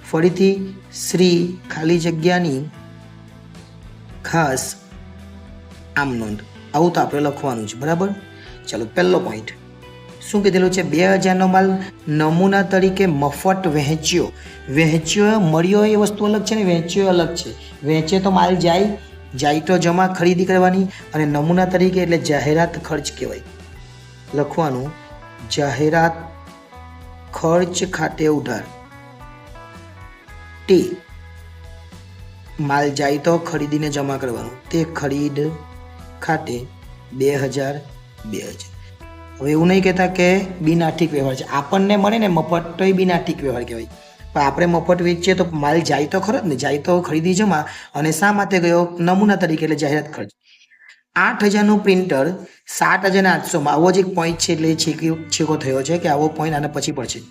ફરીથી શ્રી ખાલી જગ્યાની ખાસ આમ નોંધ, આવું તો આપણે લખવાનું છે, બરાબર. ચાલો પહેલો પોઈન્ટ શું કીધેલું છે? 2000નો માલ નમૂના તરીકે મફત વહેંચ્યો મળ્યો એ વસ્તુ અલગ છે ને વહેંચ્યો અલગ છે. વહેંચે તો માલ જાય તો જમા ખરીદી કરવાની, અને નમૂના તરીકે એટલે જાહેરાત ખર્ચ કહેવાય. લખવાનું જાહેરાત ખર્ચ ખાતે ઉધાર. ટી માલ જાય તો ખરીદીને જમા કરવાનું, તે ખરીદ ખાતે 2000. હવે એવું નહીં કહેતા કે બિન આર્થિક વ્યવહાર છે. આપણને મળે ને મફત તો એ બિન આર્થિક વ્યવહાર કહેવાય, પણ આપણે મફત વેચીએ તો માલ જાય તો ખરો જ ને, જાય તો ખરીદી જમા. અને શા માટે ગયો? નમૂના તરીકે એટલે જાહેરાત ખર્ચ. 8000નું પ્રિન્ટર 7800માં, આવો જ એક પોઈન્ટ છે એટલે છેકો થયો છે કે આવો પોઈન્ટ આના પછી પડશે.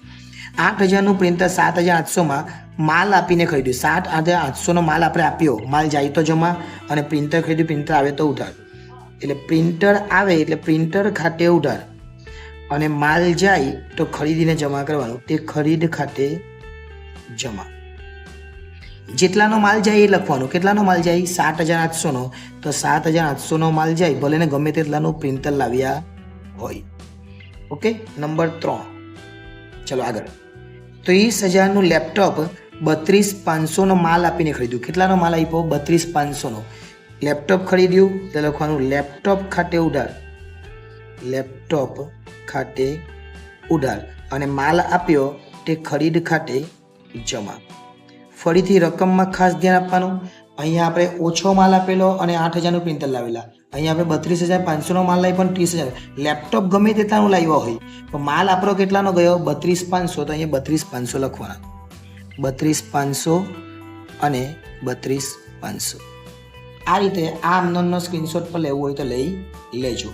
8000નું પ્રિન્ટર 7800માં માલ આપીને ખરીદ્યું. 7800નો માલ આપણે આપ્યો, માલ જાય તો જમા, અને પ્રિન્ટર ખરીદ્યું, પ્રિન્ટર આવે તો ઉધાર. એટલે પ્રિન્ટર આવે એટલે પ્રિન્ટર ખાતે ઉધાર, અને માલ જાય તો ખરીદીને જમા કરવાનું, તે ખરીદ ખાતે જમા. જેટલાનો માલ જાય એ લખવાનું. કેટલાનો માલ જાય? 7800નો. તો 7800નો માલ જાય, ભલે ને ગમે તેટલાનું પ્રિન્ટર લાવ્યા હોય. ઓકે. નંબર 3. ચલો આગળ. 30000નું લેપટોપ 32500નો માલ આપીને ખરીદ્યું. કેટલાનો માલ આપ્યો? 32500નો. લેપટોપ ખરીદ્યું તો લખવાનું લેપટોપ ખાતે ઉધાર. લેપટોપ ખાતે ઉધાર, અને માલ આપ્યો તે ખરીદ ખાતે જમા. ફરીથી રકમમાં ખાસ ધ્યાન આપવાનું. અહીંયા આપણે ઓછો માલ આપેલો અને 8000નું પ્રિન્ટર લાવેલા. અહીંયા આપણે 32500નો માલ લાવી પણ 30000. લેપટોપ ગમે તેટલાનું લાવ્યો હોય પણ માલ આપણો કેટલાનો ગયો? 32500. તો અહીંયા 32500 લખવાના. 32500 અને 32500. આ રીતે આ આમનોનનો સ્ક્રીનશોટ પર લેવું હોય તો લઈ લેજો.